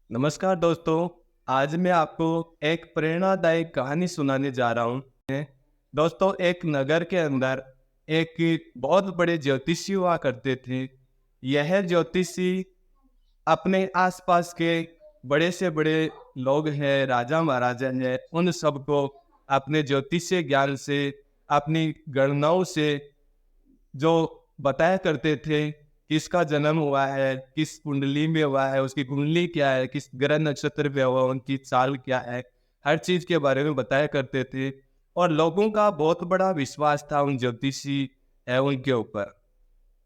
नमस्कार दोस्तों। आज मैं आपको एक प्रेरणादायक कहानी सुनाने जा रहा हूँ। दोस्तों, एक नगर के अंदर एक बहुत बड़े ज्योतिषी हुआ करते थे। यह ज्योतिषी अपने आसपास के बड़े से बड़े लोग हैं, राजा महाराजा हैं, उन सबको अपने ज्योतिषीय ज्ञान से, अपनी गणनाओं से जो बताया करते थे, किसका जन्म हुआ है, किस कुंडली में हुआ है, उसकी कुंडली क्या है, किस ग्रह नक्षत्र पे हुआ, उनकी चाल क्या है, हर चीज के बारे में बताया करते थे। और लोगों का बहुत बड़ा विश्वास था उन ज्योतिषी है उनके ऊपर।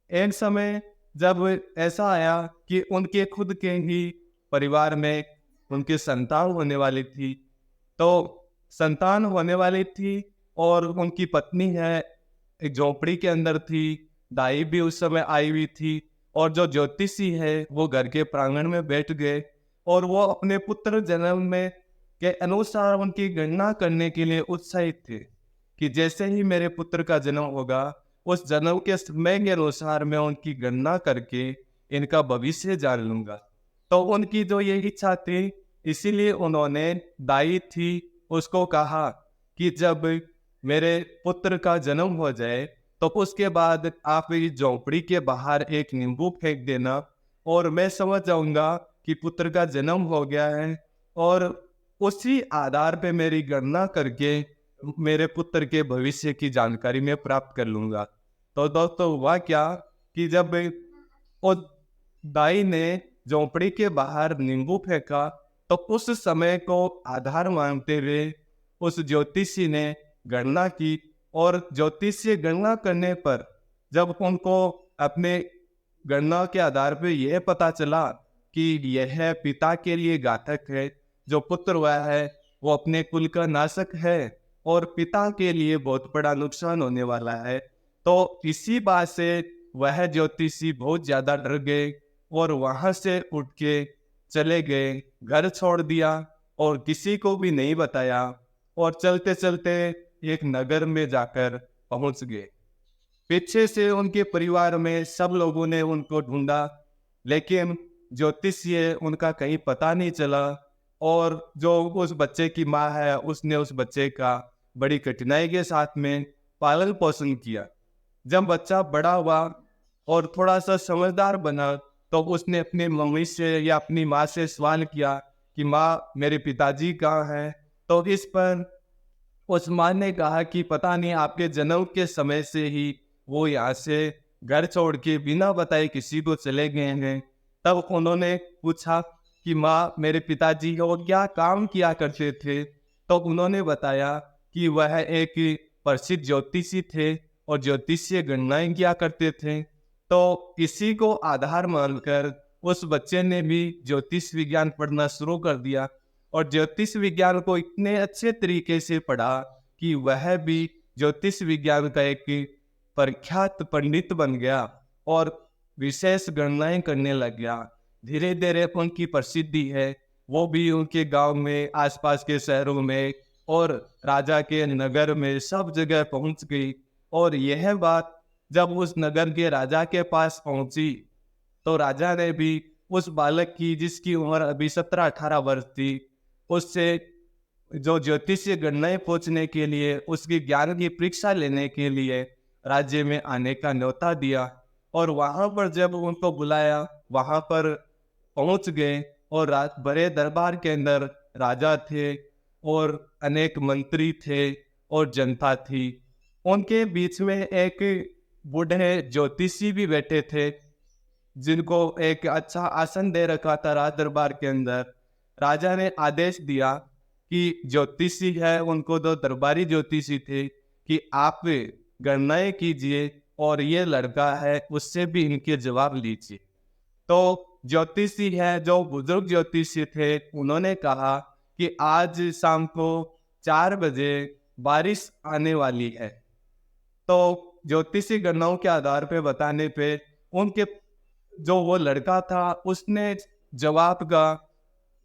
एक समय जब ऐसा आया कि उनके खुद के ही परिवार में उनकी संतान होने वाली थी, तो संतान होने वाली थी और उनकी पत्नी है एक झोपड़ी के अंदर थी, दाई भी उस समय आई हुई थी। और जो ज्योतिषी है वो घर के प्रांगण में बैठ गए और वो अपने पुत्र जन्म में के अनुसार उनकी गणना करने के लिए उत्साहित थे कि जैसे ही मेरे पुत्र का जन्म होगा, उस जन्म के समय के अनुसार मैं उनकी गणना करके इनका भविष्य जान लूंगा। तो उनकी जो ये इच्छा थी, इसीलिए उन्होंने दाई थी उसको कहा कि जब मेरे पुत्र का जन्म हो जाए तो उसके बाद आप इस झोंपड़ी के बाहर एक नींबू फेंक देना और मैं समझ जाऊंगा कि पुत्र का जन्म हो गया है। और उसी आधार पे मेरी गणना करके मेरे पुत्र के भविष्य की जानकारी मैं प्राप्त कर लूंगा। तो दोस्तों, हुआ क्या कि जब उस दाई ने झोंपड़ी के बाहर नींबू फेंका, तो उस समय को आधार मानते हुए उस ज्योतिषी ने गणना की। और ज्योतिषीय गणना करने पर जब उनको अपने गणना के आधार पर यह पता चला कि यह पिता के लिए घातक है, जो पुत्र हुआ है वो अपने कुल का नाशक है और पिता के लिए बहुत बड़ा नुकसान होने वाला है, तो इसी बात से वह ज्योतिषी बहुत ज्यादा डर गए और वहां से उठ के चले गए, घर छोड़ दिया और किसी को भी नहीं बताया। और चलते चलते एक नगर में जाकर पहुंच गए। पीछे से उनके परिवार में सब लोगों ने उनको ढूंढा, लेकिन ज्योतिषीय उनका कहीं पता नहीं चला। और जो उस बच्चे की माँ है, उसने उस बच्चे का बड़ी कठिनाई के साथ में पालन पोषण किया। जब बच्चा बड़ा हुआ और थोड़ा सा समझदार बना, तो उसने अपनी मम्मी से या अपनी माँ से सवाल किया कि माँ, मेरे पिताजी कहाँ हैं। तो इस पर उस माँ ने कहा कि पता नहीं, आपके जन्म के समय से ही वो यहाँ से घर छोड़ के बिना बताए किसी को चले गए हैं। तब उन्होंने पूछा कि माँ, मेरे पिताजी वो क्या काम किया करते थे। तो उन्होंने बताया कि वह एक प्रसिद्ध ज्योतिषी थे और ज्योतिषीय गणनाएं किया करते थे। तो इसी को आधार मानकर उस बच्चे ने भी ज्योतिष विज्ञान पढ़ना शुरू कर दिया और ज्योतिष विज्ञान को इतने अच्छे तरीके से पढ़ा कि वह भी ज्योतिष विज्ञान का एक प्रख्यात पंडित बन गया और विशेष गणनाएं करने लग गया। धीरे धीरे उनकी प्रसिद्धि है वो भी उनके गांव में, आसपास के शहरों में और राजा के नगर में सब जगह पहुंच गई। और यह बात जब उस नगर के राजा के पास पहुंची, तो राजा ने भी उस बालक की, जिसकी उम्र अभी 17-18 वर्ष थी, उससे जो ज्योतिषीय गणनाएं पूछने के लिए, उसकी ज्ञान की परीक्षा लेने के लिए राज्य में आने का न्योता दिया। और वहां पर जब उनको बुलाया, वहां पर पहुंच गए और बड़े दरबार के अंदर राजा थे और अनेक मंत्री थे और जनता थी। उनके बीच में एक बूढ़े ज्योतिषी भी बैठे थे, जिनको एक अच्छा आसन दे रखा था राज दरबार के अंदर। राजा ने आदेश दिया कि ज्योतिषी है, उनको दो दरबारी ज्योतिषी थे, कि आप गणनाएं कीजिए और ये लड़का है उससे भी इनके जवाब लीजिए। तो ज्योतिषी है, जो बुजुर्ग ज्योतिषी थे, उन्होंने कहा कि आज शाम को 4 बजे बारिश आने वाली है। तो ज्योतिषी गणनाओं के आधार पे बताने पे उनके जो वो लड़का था, उसने जवाब का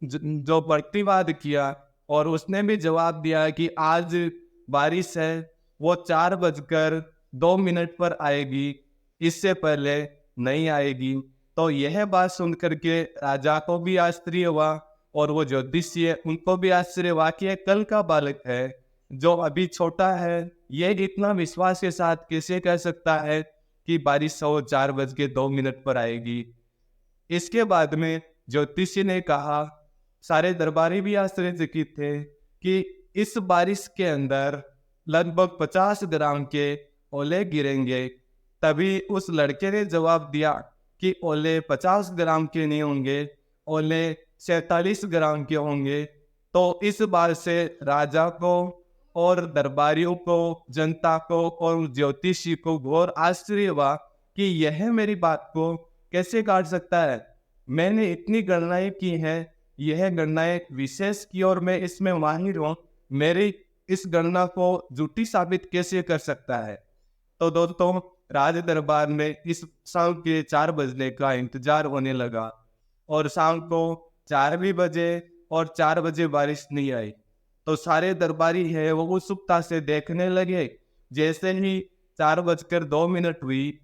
जो प्रतिवाद किया और उसने भी जवाब दिया कि आज बारिश है, वो 4:02 पर आएगी, इससे पहले नहीं आएगी। तो यह बात सुन करके राजा को भी आश्चर्य हुआ और वो ज्योतिषी है उनको भी आश्चर्य हुआ कि ये कल का बालक है जो अभी छोटा है, ये इतना विश्वास के साथ कैसे कह सकता है कि बारिश 4:02 पर आएगी। इसके बाद में ज्योतिषी ने कहा, सारे दरबारी भी आश्चर्यचकित थे कि इस बारिश के अंदर लगभग 50 ग्राम के ओले गिरेंगे। तभी उस लड़के ने जवाब दिया कि ओले 50 ग्राम के नहीं होंगे, ओले 47 ग्राम के होंगे। तो इस बात से राजा को और दरबारियों को, जनता को और ज्योतिषी को घोर आश्चर्य हुआ कि यह मेरी बात को कैसे काट सकता है। मैंने इतनी गणनाएं की हैं, यह गणनाएं विशेष की और मैं इसमें माहिर हूँ, मेरी इस गणना को झूठी साबित कैसे कर सकता है। तो दोस्तों राज दरबार में इस शाम के 4 बजने का इंतजार होने लगा और शाम को 4 भी बजे और 4 बजे बारिश नहीं आई। तो सारे दरबारी है वो उत्सुकता से देखने लगे। जैसे ही 4:02 हुई,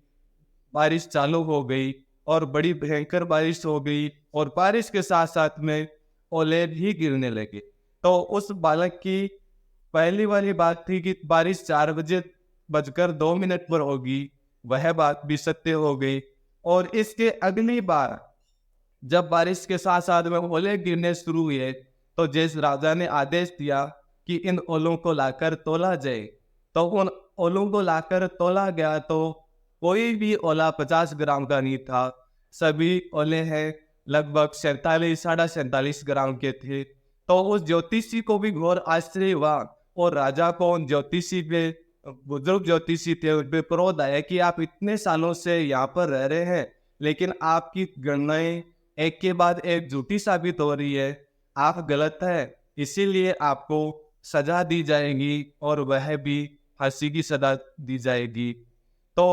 बारिश चालू हो गई और बड़ी भयंकर बारिश हो गई और बारिश के साथ साथ में ओले भी गिरने लगे। तो उस बालक की पहली वाली बात थी कि बारिश 4:02 पर होगी, वह बात भी सत्य हो गई। और इसके अगली बार जब बारिश के साथ साथ में ओले गिरने शुरू हुए तो जिस राजा ने आदेश दिया कि इन ओलों को लाकर तोला जाए, तो उन ओलों को लाकर तोला गया तो कोई भी ओला 50 ग्राम का नहीं था। सभी ओले हैं लगभग 47-47.5 ग्राम के थे। तो उस ज्योतिषी को भी घोर आश्चर्य हुआ और राजा को उन ज्योतिषी पे, बुजुर्ग ज्योतिषी थे, उन पे क्रोध आया कि आप इतने सालों से यहाँ पर रह रहे हैं लेकिन आपकी गणनाएं एक के बाद एक झूठी साबित हो रही है, आप गलत है, इसीलिए आपको सजा दी जाएगी और वह भी फांसी की सजा दी जाएगी। तो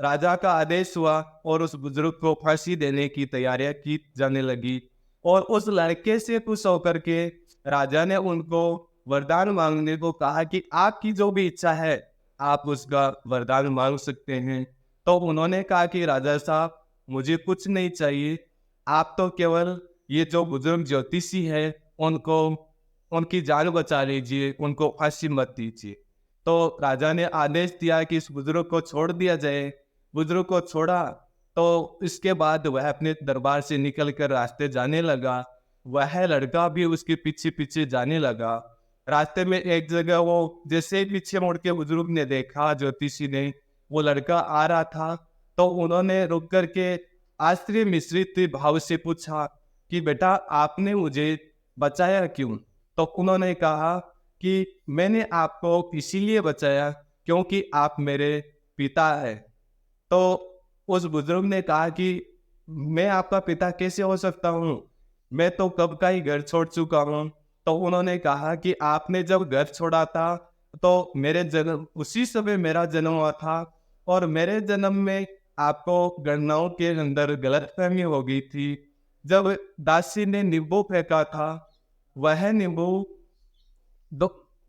राजा का आदेश हुआ और उस बुजुर्ग को फांसी देने की तैयारियां की जाने लगी। और उस लड़के से खुश होकर के राजा ने उनको वरदान मांगने को कहा कि आपकी जो भी इच्छा है आप उसका वरदान मांग सकते हैं। तो उन्होंने कहा कि राजा साहब मुझे कुछ नहीं चाहिए, आप तो केवल ये जो बुजुर्ग ज्योतिषी है उनको, उनकी जान बचा लीजिए, उनको फांसी मत दीजिए। तो राजा ने आदेश दिया कि इस बुजुर्ग को छोड़ दिया जाए। बुजुर्ग को छोड़ा तो इसके बाद वह अपने दरबार से निकलकर रास्ते जाने लगा। वह लड़का भी उसके पीछे पीछे जाने लगा। रास्ते में एक जगह वो जैसे ही पीछे मुड़ के बुजुर्ग ने देखा, ज्योतिषी ने, वो लड़का आ रहा था, तो उन्होंने रुक करके आश्चर्य मिश्रित भाव से पूछा कि बेटा आपने मुझे बचाया क्यों? तो उन्होंने कहा कि मैंने आपको इसीलिए बचाया क्योंकि आप मेरे पिता हैं। तो उस बुजुर्ग ने कहा कि मैं आपका पिता कैसे हो सकता हूँ, मैं तो कब का ही घर छोड़ चुका हूँ। तो उन्होंने कहा कि आपने जब घर छोड़ा था तो मेरे जन्म, उसी समय मेरा जन्म हुआ था और मेरे जन्म में आपको गणनाओं के अंदर गलतफहमी हो गई थी। जब दासी ने नींबू फेंका था, वह नींबू दो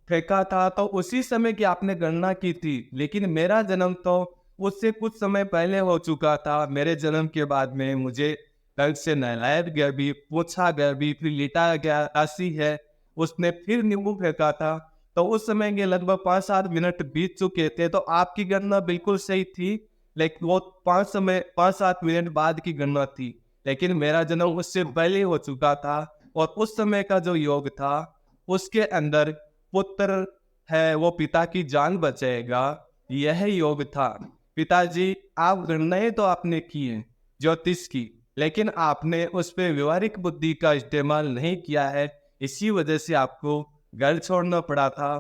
फेंका था तो उसी समय की आपने गणना की थी, लेकिन मेरा जन्म तो उससे कुछ समय पहले हो चुका था। मेरे जन्म के बाद में मुझे ढंग से नहलाया गया भी, पोछा गया भी, फिर लिटाया गया। दासी है उसने फिर नींबू फेंका था तो उस समय के लगभग 5-7 मिनट बीत चुके थे। तो आपकी गणना बिल्कुल सही थी, लेकिन वो 5-7 मिनट बाद की गणना थी, लेकिन मेरा जन्म उससे पहले हो चुका था और उस समय का जो योग था उसके अंदर पुत्र है वो पिता की जान बचाएगा, यह योग था। पिताजी आप गणनाएं तो आपने की है ज्योतिष की, लेकिन आपने उस पर व्यवहारिक बुद्धि का इस्तेमाल नहीं किया है, इसी वजह से आपको घर छोड़ना पड़ा था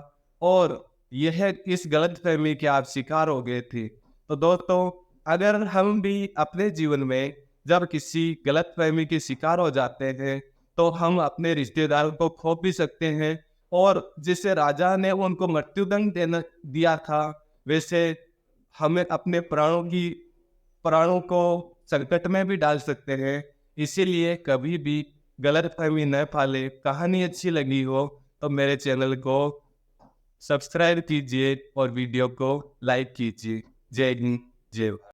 और यह इस गलतफहमी के आप शिकार हो गए थे। तो दोस्तों अगर हम भी अपने जीवन में जब किसी गलतफहमी के शिकार हो जाते हैं तो हम अपने रिश्तेदारों को खो भी सकते हैं और जिसे राजा ने उनको मृत्युदंड दिया था, वैसे हमें अपने प्राणों को संकट में भी डाल सकते हैं। इसीलिए कभी भी गलतफहमी न पाले। कहानी अच्छी लगी हो तो मेरे चैनल को सब्सक्राइब कीजिए और वीडियो को लाइक कीजिए। जय हिंद, जय भारत।